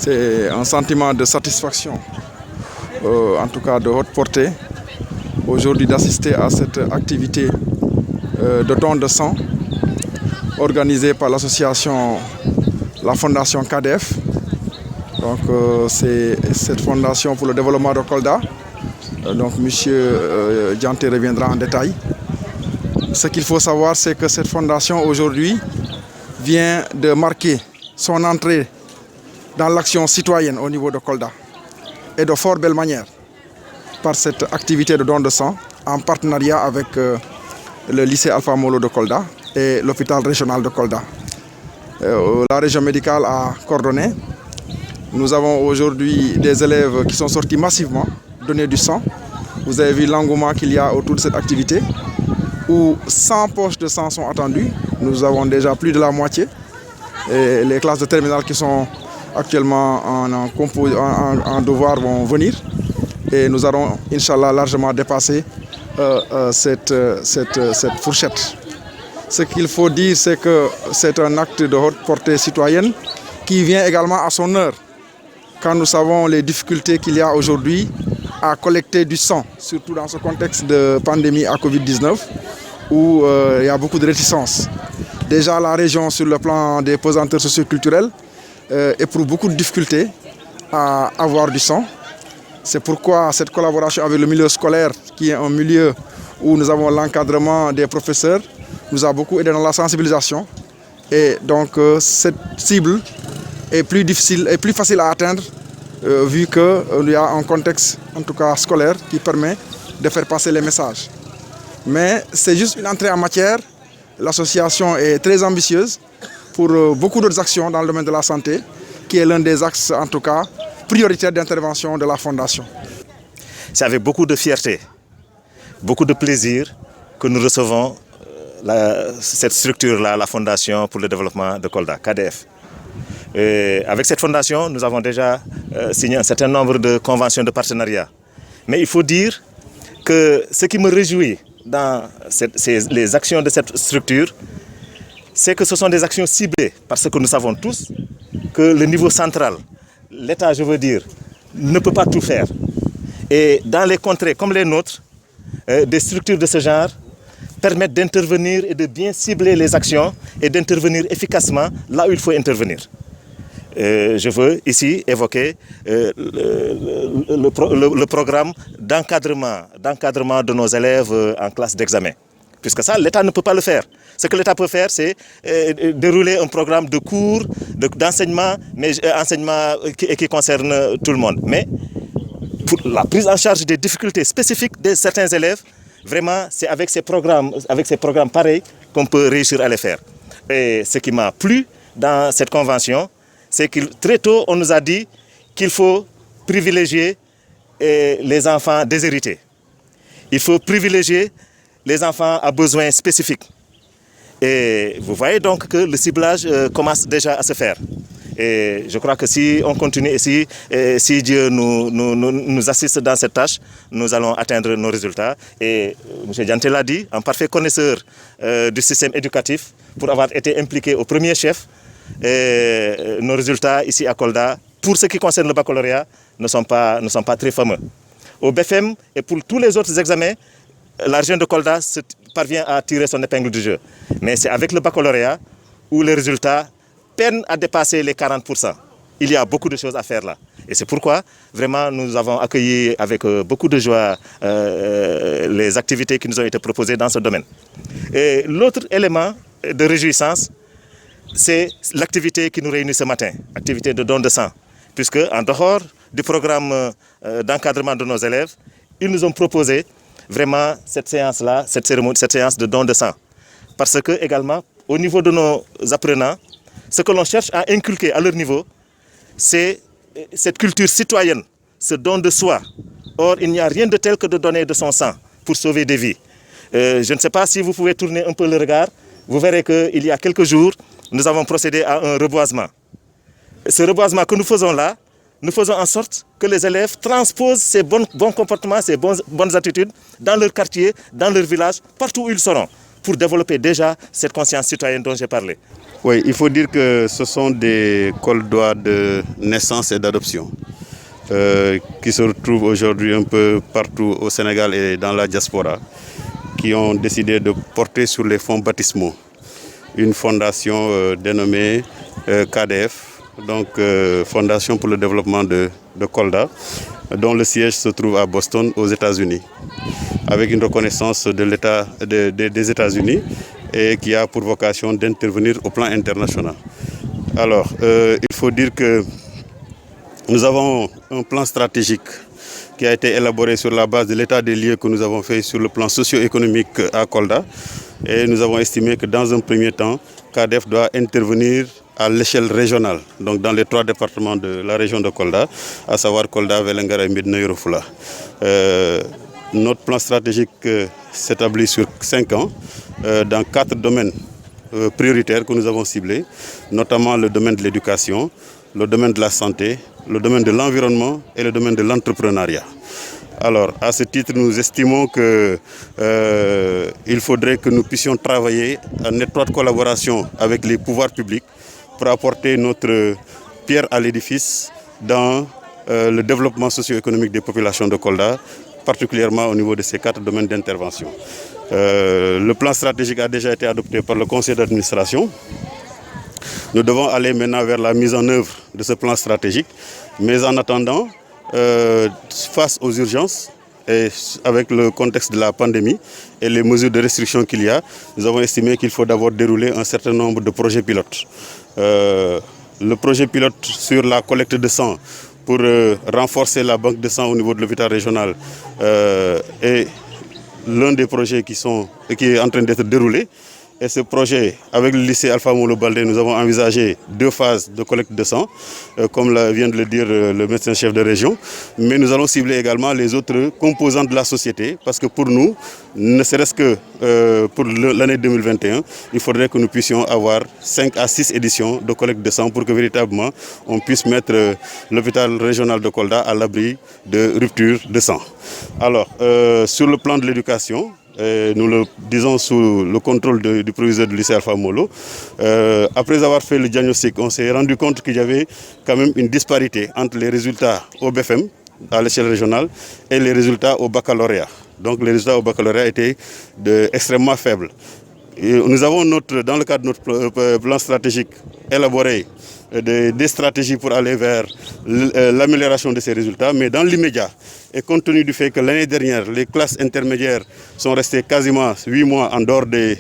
C'est un sentiment de satisfaction, en tout cas de haute portée, aujourd'hui d'assister à cette activité de don de sang organisée par l'association, la fondation KDF. Donc c'est cette fondation pour le développement de Kolda. Donc M. Dianté reviendra en détail. Ce qu'il faut savoir, c'est que cette fondation aujourd'hui vient de marquer son entrée dans l'action citoyenne au niveau de Kolda et de fort belle manière par cette activité de don de sang en partenariat avec le lycée Alpha Molo de Kolda et l'hôpital régional de Kolda. La région médicale a coordonné. Nous avons aujourd'hui des élèves qui sont sortis massivement donner du sang. Vous avez vu l'engouement qu'il y a autour de cette activité où 100 poches de sang sont attendues. Nous avons déjà plus de la moitié. Et les classes de terminale qui sont actuellement en devoir vont venir. Et nous allons, Inch'Allah, largement dépasser cette fourchette. Ce qu'il faut dire, c'est que c'est un acte de haute portée citoyenne qui vient également à son heure. Quand nous savons les difficultés qu'il y a aujourd'hui à collecter du sang, surtout dans ce contexte de pandémie à Covid-19, où il y a beaucoup de réticences. Déjà, la région, sur le plan des pesanteurs socioculturels, éprouve beaucoup de difficultés à avoir du sang. C'est pourquoi cette collaboration avec le milieu scolaire, qui est un milieu où nous avons l'encadrement des professeurs, nous a beaucoup aidé dans la sensibilisation. Et donc, cette cible est plus difficile et plus facile à atteindre, vu qu'il y a un contexte, en tout cas scolaire, qui permet de faire passer les messages. Mais c'est juste une entrée en matière. L'association est très ambitieuse pour beaucoup d'autres actions dans le domaine de la santé, qui est l'un des axes, en tout cas, prioritaires d'intervention de la Fondation. C'est avec beaucoup de fierté, beaucoup de plaisir que nous recevons cette structure-là, la Fondation pour le développement de Kolda, KDF. Et avec cette fondation, nous avons déjà signé un certain nombre de conventions de partenariat. Mais il faut dire que ce qui me réjouit dans les actions de cette structure, c'est que ce sont des actions ciblées, parce que nous savons tous que le niveau central, l'État, je veux dire, ne peut pas tout faire. Et dans les contrées comme les nôtres, des structures de ce genre permettent d'intervenir et de bien cibler les actions et d'intervenir efficacement là où il faut intervenir. Je veux ici évoquer le programme d'encadrement de nos élèves en classe d'examen. Puisque ça, l'État ne peut pas le faire. Ce que l'État peut faire, c'est dérouler un programme de cours, d'enseignement, mais enseignement qui concerne tout le monde. Mais pour la prise en charge des difficultés spécifiques de certains élèves, vraiment, c'est avec ces programmes pareils qu'on peut réussir à les faire. Et ce qui m'a plu dans cette convention, c'est que très tôt, on nous a dit qu'il faut privilégier les enfants déshérités. Il faut privilégier les enfants à besoins spécifiques. Et vous voyez donc que le ciblage commence déjà à se faire. Et je crois que si on continue ici, si Dieu nous assiste dans cette tâche, nous allons atteindre nos résultats. Et M. Dianté l'a dit, un parfait connaisseur du système éducatif, pour avoir été impliqué au premier chef, nos résultats ici à Kolda, pour ce qui concerne le baccalauréat, ne sont pas très fameux. Au BFM et pour tous les autres examens, la région de Kolda parvient à tirer son épingle du jeu. Mais c'est avec le baccalauréat où les résultats peinent à dépasser les 40%. Il y a beaucoup de choses à faire là. Et c'est pourquoi, vraiment, nous avons accueilli avec beaucoup de joie les activités qui nous ont été proposées dans ce domaine. Et l'autre élément de réjouissance, c'est l'activité qui nous réunit ce matin, activité de don de sang. Puisque, en dehors du programme d'encadrement de nos élèves, ils nous ont proposé vraiment cette séance-là, cette séance de don de sang. Parce que, également, au niveau de nos apprenants, ce que l'on cherche à inculquer à leur niveau, c'est cette culture citoyenne, ce don de soi. Or, il n'y a rien de tel que de donner de son sang pour sauver des vies. Je ne sais pas si vous pouvez tourner un peu le regard. Vous verrez qu'il y a quelques jours, nous avons procédé à un reboisement. Ce reboisement que nous faisons là, nous faisons en sorte que les élèves transposent ces bons comportements, ces bonnes attitudes dans leur quartier, dans leur village, partout où ils seront. pour développer déjà cette conscience citoyenne dont j'ai parlé? Oui, il faut dire que ce sont des coldois de naissance et d'adoption qui se retrouvent aujourd'hui un peu partout au Sénégal et dans la diaspora, qui ont décidé de porter sur les fonds baptismaux une fondation dénommée KDF, donc Fondation pour le développement de Kolda, dont le siège se trouve à Boston, aux États-Unis, avec une reconnaissance de l'État des États-Unis et qui a pour vocation d'intervenir au plan international. Alors, il faut dire que nous avons un plan stratégique qui a été élaboré sur la base de l'état des lieux que nous avons fait sur le plan socio-économique à Kolda. Et nous avons estimé que dans un premier temps, KDF doit intervenir à l'échelle régionale, donc dans les 3 départements de la région de Kolda, à savoir Kolda, Vélingara et Médina Yoro Foulah. Notre plan stratégique s'établit sur 5 ans dans 4 domaines prioritaires que nous avons ciblés, notamment le domaine de l'éducation, le domaine de la santé, le domaine de l'environnement et le domaine de l'entrepreneuriat. Alors, à ce titre, nous estimons qu'il faudrait que nous puissions travailler en étroite collaboration avec les pouvoirs publics pour apporter notre pierre à l'édifice dans le développement socio-économique des populations de Kolda, particulièrement au niveau de ces 4 domaines d'intervention. Le plan stratégique a déjà été adopté par le conseil d'administration. Nous devons aller maintenant vers la mise en œuvre de ce plan stratégique. Mais en attendant, face aux urgences et avec le contexte de la pandémie et les mesures de restriction qu'il y a, nous avons estimé qu'il faut d'abord dérouler un certain nombre de projets pilotes. Le projet pilote sur la collecte de sang pour renforcer la banque de sang au niveau de l'hôpital régional est l'un des projets qui est en train d'être déroulé. Et ce projet, avec le lycée Alpha Molo Baldé, nous avons envisagé 2 phases de collecte de sang, comme vient de le dire le médecin-chef de région. Mais nous allons cibler également les autres composants de la société, parce que pour nous, ne serait-ce que pour l'année 2021, il faudrait que nous puissions avoir 5 à 6 éditions de collecte de sang pour que véritablement on puisse mettre l'hôpital régional de Kolda à l'abri de rupture de sang. Alors, sur le plan de l'éducation, nous le disons sous le contrôle du proviseur du lycée Alpha Molo. Après avoir fait le diagnostic, on s'est rendu compte qu'il y avait quand même une disparité entre les résultats au BFM à l'échelle régionale et les résultats au baccalauréat. Donc les résultats au baccalauréat étaient extrêmement faibles. Et nous avons dans le cadre de notre plan stratégique élaboré des stratégies pour aller vers l'amélioration de ces résultats, mais dans l'immédiat, et compte tenu du fait que l'année dernière, les classes intermédiaires sont restées quasiment 8 mois en dehors des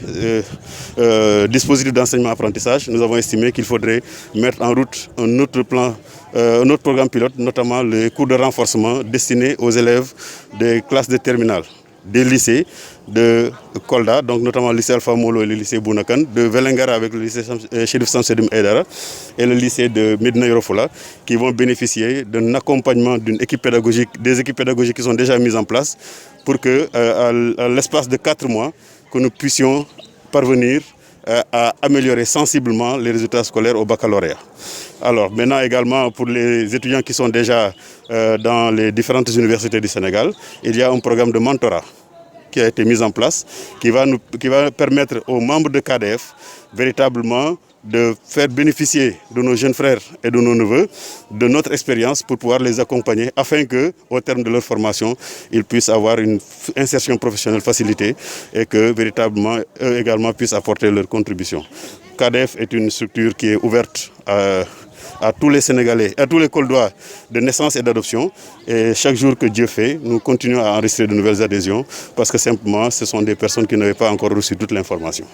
dispositifs d'enseignement-apprentissage, nous avons estimé qu'il faudrait mettre en route un autre programme pilote, notamment les cours de renforcement destinés aux élèves des classes de terminale, des lycées de Kolda, donc notamment le lycée Alpha Molo et le lycée Bounakan, de Vélingara avec le lycée Chérif Samsedim Aïdara et le lycée de Médina Yoro Foulah, qui vont bénéficier d'un accompagnement des équipes pédagogiques qui sont déjà mises en place pour que, à l'espace de 4 mois, que nous puissions parvenir à améliorer sensiblement les résultats scolaires au baccalauréat. Alors maintenant également pour les étudiants qui sont déjà dans les différentes universités du Sénégal, il y a un programme de mentorat qui a été mis en place, qui va permettre aux membres de KDF véritablement de faire bénéficier de nos jeunes frères et de nos neveux de notre expérience pour pouvoir les accompagner afin qu'au terme de leur formation, ils puissent avoir une insertion professionnelle facilitée et que véritablement eux également puissent apporter leur contribution. KDF est une structure qui est ouverte à tous les Sénégalais, à tous les Koldois de naissance et d'adoption. Et chaque jour que Dieu fait, nous continuons à enregistrer de nouvelles adhésions parce que simplement, ce sont des personnes qui n'avaient pas encore reçu toute l'information.